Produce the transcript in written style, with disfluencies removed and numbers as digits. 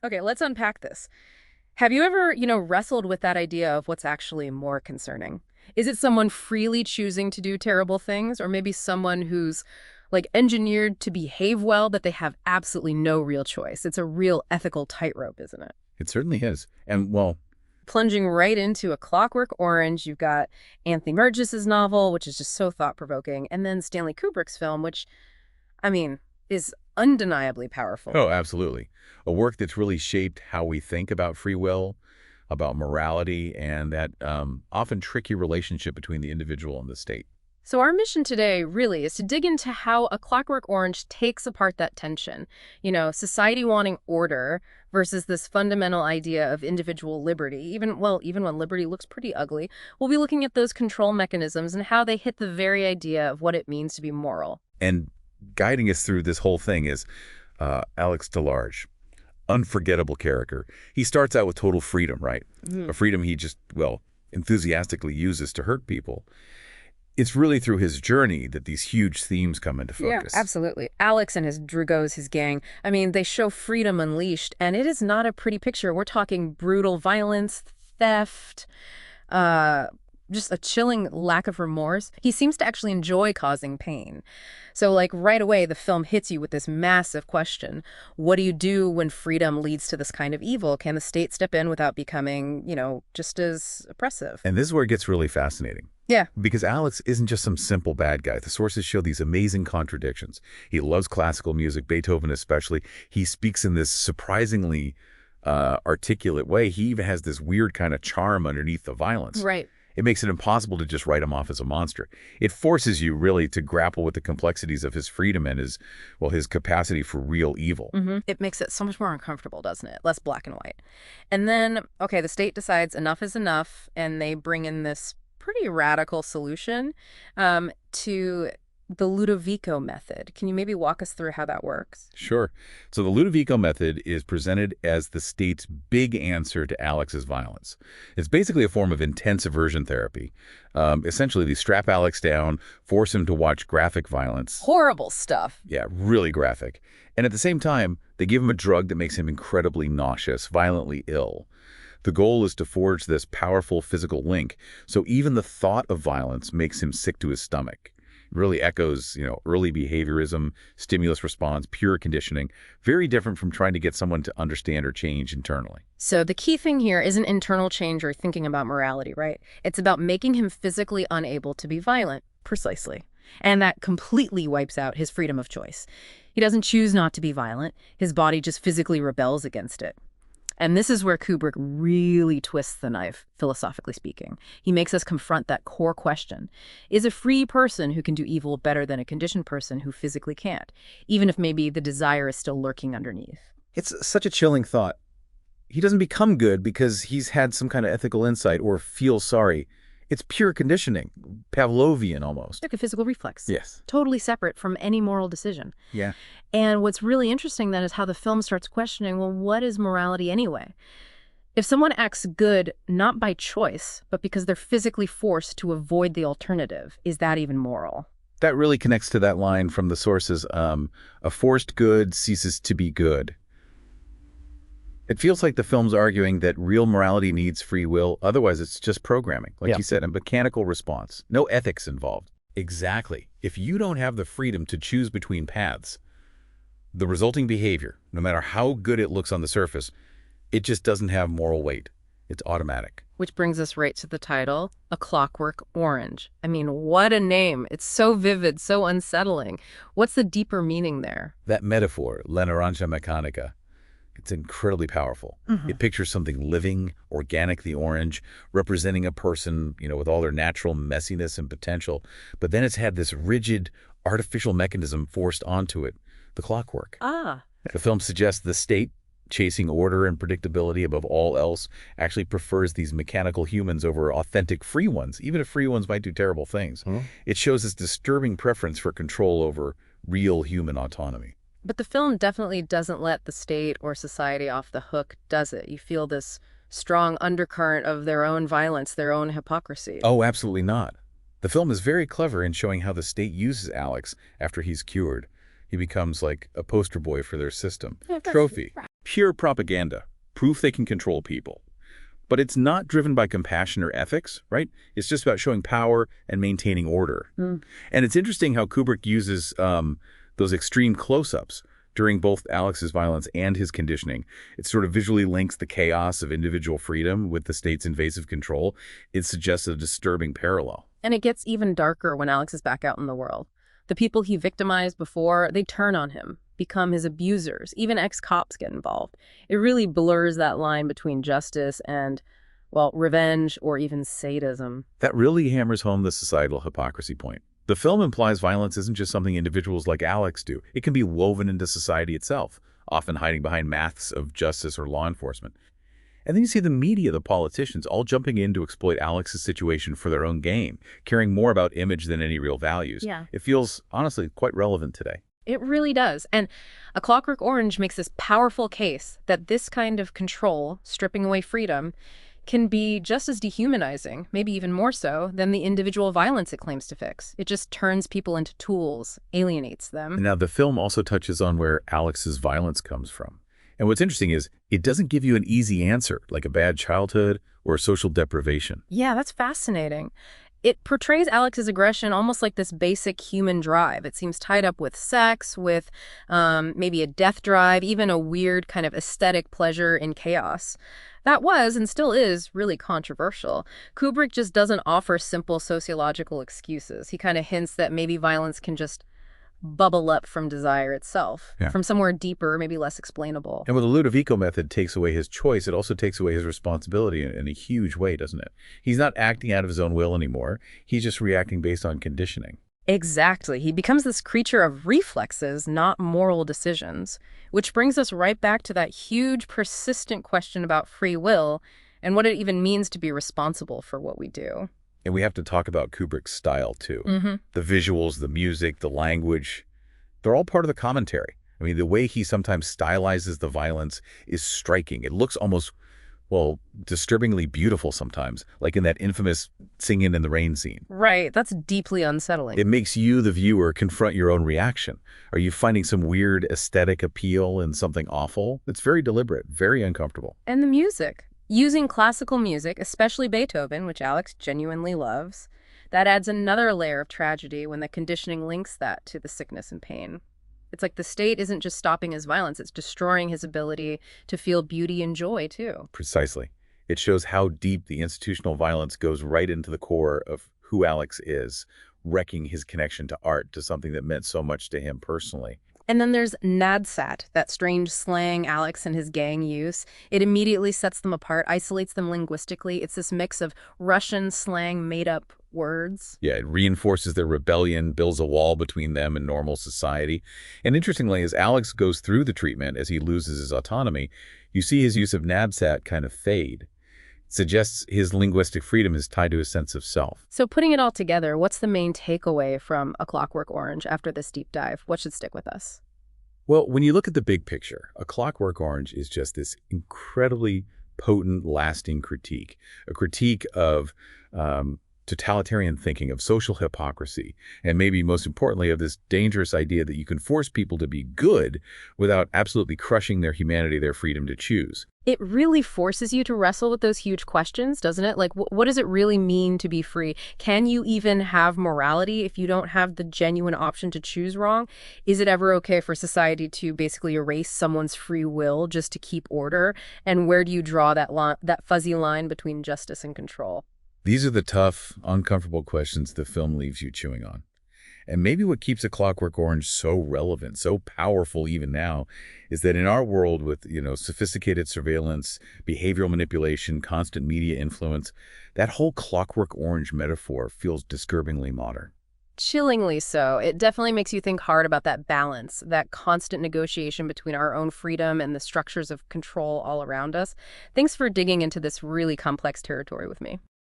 Okay, let's unpack this. Have you ever, wrestled with that idea of what's actually more concerning? Is it someone freely choosing to do terrible things, or maybe someone who's like engineered to behave well, but they have absolutely no real choice? It's a real ethical tightrope, isn't it? It certainly is. And, well, Plunging right into A Clockwork Orange, you've got Anthony Burgess's novel, which is just so thought-provoking, and then Stanley Kubrick's film, which, I mean, is undeniably powerful. oh, absolutely. A work that's really shaped how we think about free will, about morality, and that often tricky relationship between the individual and the state. So our mission today really is to dig into how A Clockwork Orange takes apart that tension. Society wanting order versus this fundamental idea of individual liberty. Even when liberty looks pretty ugly, we'll be looking at those control mechanisms and how they hit the very idea of what it means to be moral. And guiding us through this whole thing is Alex DeLarge. Unforgettable character. He starts out with total freedom, right? A freedom he just, well, enthusiastically uses to hurt people. It's really through his journey that these huge themes come into Yeah, focus. absolutely. Alex and his Drugos, his gang, I mean, they show freedom unleashed, and it is not a pretty picture. We're talking brutal violence, theft, uh, just a chilling lack of remorse. He seems to actually enjoy causing pain. So, like, right away, the film hits you with this massive question. What do you do when freedom leads to this kind of evil? Can the state step in without becoming, just as oppressive? And this is where it gets really fascinating. Yeah. Because Alex isn't just some simple bad guy. The sources show these amazing contradictions. He loves classical music, Beethoven especially. He speaks in this surprisingly articulate way. He even has this weird kind of charm underneath the violence. Right. It makes it impossible to just write him off as a monster. It forces you really to grapple with the complexities of his freedom and his capacity for real evil. It makes it so much more uncomfortable, doesn't it? Less black and white. And then, okay, the state decides enough is enough, and they bring in this pretty radical solution to the Ludovico method. Can you maybe walk us through how that works? Sure. So the Ludovico method is presented as the state's big answer to Alex's violence. It's basically a form of intense aversion therapy. Essentially, they strap Alex down, force him to watch graphic violence. Horrible stuff. Yeah, really graphic. And at the same time, they give him a drug that makes him incredibly nauseous, violently ill. The goal is to forge this powerful physical link, so even the thought of violence makes him sick to his stomach. It really echoes, early behaviorism, stimulus response, pure conditioning, very different from trying to get someone to understand or change internally. So the key thing here isn't internal change or thinking about morality, right? It's about making him physically unable to be violent. Precisely. And that completely wipes out his freedom of choice. He doesn't choose not to be violent. His body just physically rebels against it. And this is where Kubrick really twists the knife, philosophically speaking. He makes us confront that core question. Is a free person who can do evil better than a conditioned person who physically can't, even if maybe the desire is still lurking underneath? It's such a chilling thought. He doesn't become good because he's had some kind of ethical insight or feels sorry. It's pure conditioning, Pavlovian almost. Like a physical reflex. Yes. Totally separate from any moral decision. Yeah. And what's really interesting then is how the film starts questioning, well, what is morality anyway? If someone acts good not by choice, but because they're physically forced to avoid the alternative, is that even moral? That really connects to that line from the sources, a forced good ceases to be good. It feels like the film's arguing that real morality needs free will, otherwise it's just programming, like you said, a mechanical response. No ethics involved. Exactly. If you don't have the freedom to choose between paths, the resulting behavior, no matter how good it looks on the surface, it just doesn't have moral weight. It's automatic. Which brings us right to the title, A Clockwork Orange. I mean, what a name. It's so vivid, so unsettling. What's the deeper meaning there? That metaphor, la naranja mecánica, it's incredibly powerful. It pictures something living, organic, the orange, representing a person, with all their natural messiness and potential. But then it's had this rigid, artificial mechanism forced onto it, the clockwork. Ah. The film suggests the state, chasing order and predictability above all else, actually prefers these mechanical humans over authentic free ones, even if free ones might do terrible things. It shows this disturbing preference for control over real human autonomy. But the film definitely doesn't let the state or society off the hook, does it? You feel this strong undercurrent of their own violence, their own hypocrisy. Oh, absolutely not. The film is very clever in showing how the state uses Alex after he's cured. He becomes like a poster boy for their system. Yeah, Trophy. Pure propaganda. Proof they can control people. But it's not driven by compassion or ethics, right? It's just about showing power and maintaining order. Mm. And it's interesting how Kubrick uses those extreme close-ups during both Alex's violence and his conditioning. It sort of visually links the chaos of individual freedom with the state's invasive control. It suggests a disturbing parallel. And it gets even darker when Alex is back out in the world. The people he victimized before, they turn on him, become his abusers. Even ex-cops get involved. It really blurs that line between justice and, well, revenge or even sadism. That really hammers home the societal hypocrisy point. The film implies violence isn't just something individuals like Alex do. It can be woven into society itself, often hiding behind masks of justice or law enforcement. And then you see the media, the politicians, all jumping in to exploit Alex's situation for their own gain, caring more about image than any real values. Yeah. It feels, honestly, quite relevant today. It really does. And A Clockwork Orange makes this powerful case that this kind of control, stripping away freedom, can be just as dehumanizing, maybe even more so, than the individual violence it claims to fix. It just turns people into tools, alienates them. Now, the film also touches on where Alex's violence comes from. And what's interesting is it doesn't give you an easy answer, like a bad childhood or social deprivation. Yeah, that's fascinating. It portrays Alex's aggression almost like this basic human drive. It seems tied up with sex, with maybe a death drive, even a weird kind of aesthetic pleasure in chaos. That was, and still is, really controversial. Kubrick just doesn't offer simple sociological excuses. He kind of hints that maybe violence can just bubble up from desire itself, from somewhere deeper, maybe less explainable. And when the Ludovico method takes away his choice, it also takes away his responsibility in a huge way, doesn't it? He's not acting out of his own will anymore. He's just reacting based on conditioning. Exactly. He becomes this creature of reflexes, not moral decisions, which brings us right back to that huge, persistent question about free will and what it even means to be responsible for what we do. And we have to talk about Kubrick's style, too. The visuals, the music, the language, they're all part of the commentary. I mean, the way he sometimes stylizes the violence is striking. It looks almost, well, disturbingly beautiful sometimes, like in that infamous Singing in the Rain scene. Right. That's deeply unsettling. It makes you, the viewer, confront your own reaction. Are you finding some weird aesthetic appeal in something awful? It's very deliberate, very uncomfortable. And the music. Using classical music, especially Beethoven, which Alex genuinely loves, that adds another layer of tragedy when the conditioning links that to the sickness and pain. It's like the state isn't just stopping his violence, it's destroying his ability to feel beauty and joy, too. Precisely. It shows how deep the institutional violence goes right into the core of who Alex is, wrecking his connection to art, to something that meant so much to him personally. And then there's nadsat, that strange slang Alex and his gang use. It immediately sets them apart, isolates them linguistically. It's this mix of Russian slang made-up words. Yeah, it reinforces their rebellion, builds a wall between them and normal society. And interestingly, as Alex goes through the treatment, as he loses his autonomy, you see his use of nadsat kind of fade. Suggests his linguistic freedom is tied to his sense of self. So putting it all together, what's the main takeaway from A Clockwork Orange after this deep dive? What should stick with us? Well, when you look at the big picture, A Clockwork Orange is just this incredibly potent, lasting critique. A critique of totalitarian thinking, of social hypocrisy, and maybe most importantly of this dangerous idea that you can force people to be good without absolutely crushing their humanity, their freedom to choose. It really forces you to wrestle with those huge questions, doesn't it? Like, what does it really mean to be free? Can you even have morality if you don't have the genuine option to choose wrong? Is it ever okay for society to basically erase someone's free will just to keep order? And where do you draw that fuzzy line between justice and control? These are the tough, uncomfortable questions the film leaves you chewing on. And maybe what keeps A Clockwork Orange so relevant, so powerful even now, is that in our world with, sophisticated surveillance, behavioral manipulation, constant media influence, that whole Clockwork Orange metaphor feels disturbingly modern. Chillingly so. It definitely makes you think hard about that balance, that constant negotiation between our own freedom and the structures of control all around us. Thanks for digging into this really complex territory with me.